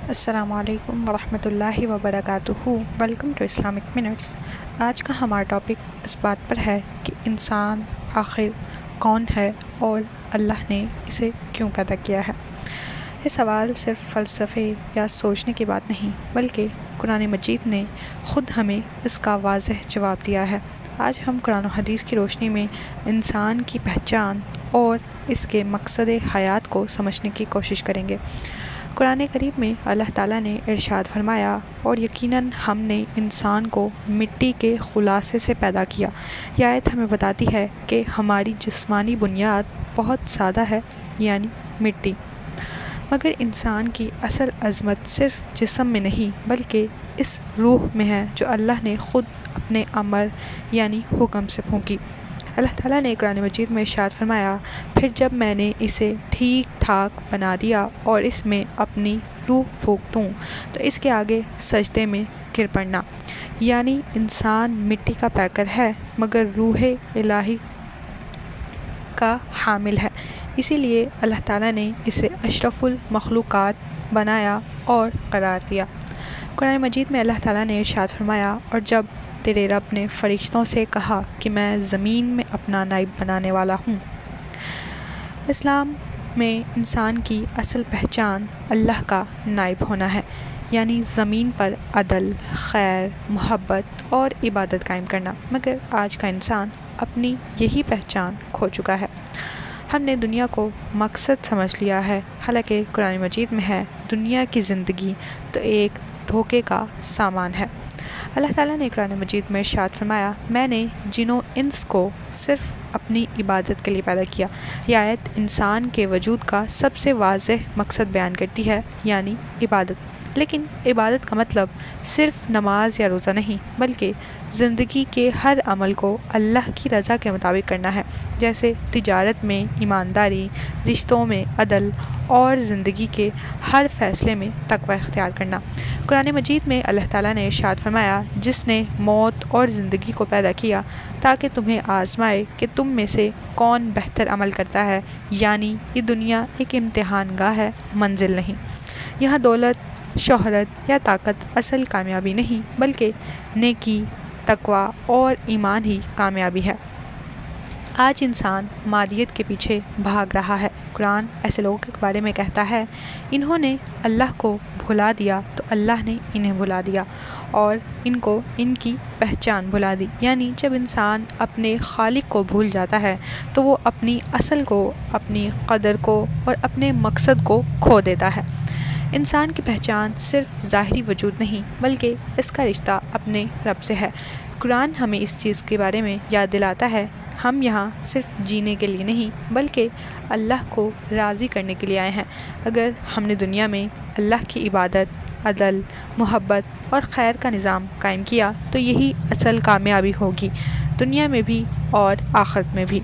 السلام علیکم ورحمۃ اللہ وبرکاتہ۔ Welcome to Islamic Minutes. آج کا ہمارا ٹاپک اس بات پر ہے کہ انسان آخر کون ہے اور اللہ نے اسے کیوں پیدا کیا ہے۔ یہ سوال صرف فلسفے یا سوچنے کی بات نہیں، بلکہ قرآن مجید نے خود ہمیں اس کا واضح جواب دیا ہے۔ آج ہم قرآن و حدیث کی روشنی میں انسان کی پہچان اور اس کے مقصد حیات کو سمجھنے کی کوشش کریں گے۔ قرآن کریم میں اللہ تعالیٰ نے ارشاد فرمایا، اور یقیناً ہم نے انسان کو مٹی کے خلاصے سے پیدا کیا۔ یہ آیت ہمیں بتاتی ہے کہ ہماری جسمانی بنیاد بہت سادہ ہے، یعنی مٹی، مگر انسان کی اصل عظمت صرف جسم میں نہیں بلکہ اس روح میں ہے جو اللہ نے خود اپنے امر یعنی حکم سے پھونکی۔ اللہ تعالیٰ نے قرآن مجید میں ارشاد فرمایا، پھر جب میں نے اسے ٹھیک ٹھاک بنا دیا اور اس میں اپنی روح پھونک دوں تو اس کے آگے سجدے میں گر پڑنا۔ یعنی انسان مٹی کا پیکر ہے مگر روح الہی کا حامل ہے، اسی لیے اللہ تعالیٰ نے اسے اشرف المخلوقات بنایا اور قرار دیا۔ قرآن مجید میں اللہ تعالیٰ نے ارشاد فرمایا، اور جب تیرے رب نے فرشتوں سے کہا کہ میں زمین میں اپنا نائب بنانے والا ہوں۔ اسلام میں انسان کی اصل پہچان اللہ کا نائب ہونا ہے، یعنی زمین پر عدل، خیر، محبت اور عبادت قائم کرنا، مگر آج کا انسان اپنی یہی پہچان کھو چکا ہے۔ ہم نے دنیا کو مقصد سمجھ لیا ہے، حالانکہ قرآن مجید میں ہے، دنیا کی زندگی تو ایک دھوکے کا سامان ہے۔ اللہ تعالیٰ نے قرآن مجید میں ارشاد فرمایا، میں نے جن و انس کو صرف اپنی عبادت کے لیے پیدا کیا۔ یہ آیت انسان کے وجود کا سب سے واضح مقصد بیان کرتی ہے، یعنی عبادت۔ لیکن عبادت کا مطلب صرف نماز یا روزہ نہیں، بلکہ زندگی کے ہر عمل کو اللہ کی رضا کے مطابق کرنا ہے، جیسے تجارت میں ایمانداری، رشتوں میں عدل اور زندگی کے ہر فیصلے میں تقوی اختیار کرنا۔ قرآن مجید میں اللہ تعالیٰ نے ارشاد فرمایا، جس نے موت اور زندگی کو پیدا کیا تاکہ تمہیں آزمائے کہ تم میں سے کون بہتر عمل کرتا ہے، یعنی یہ دنیا ایک امتحان گاہ ہے، منزل نہیں۔ یہاں دولت، شہرت یا طاقت اصل کامیابی نہیں، بلکہ نیکی، تقوی اور ایمان ہی کامیابی ہے۔ آج انسان مادیت کے پیچھے بھاگ رہا ہے۔ قرآن ایسے لوگوں کے بارے میں کہتا ہے، انہوں نے اللہ کو بھلا دیا تو اللہ نے انہیں بھلا دیا اور ان کو ان کی پہچان بھلا دی۔ یعنی جب انسان اپنے خالق کو بھول جاتا ہے تو وہ اپنی اصل کو، اپنی قدر کو اور اپنے مقصد کو کھو دیتا ہے۔ انسان کی پہچان صرف ظاہری وجود نہیں بلکہ اس کا رشتہ اپنے رب سے ہے۔ قرآن ہمیں اس چیز کے بارے میں یاد دلاتا ہے، ہم یہاں صرف جینے کے لیے نہیں بلکہ اللہ کو راضی کرنے کے لیے آئے ہیں۔ اگر ہم نے دنیا میں اللہ کی عبادت، عدل، محبت اور خیر کا نظام قائم کیا تو یہی اصل کامیابی ہوگی، دنیا میں بھی اور آخرت میں بھی۔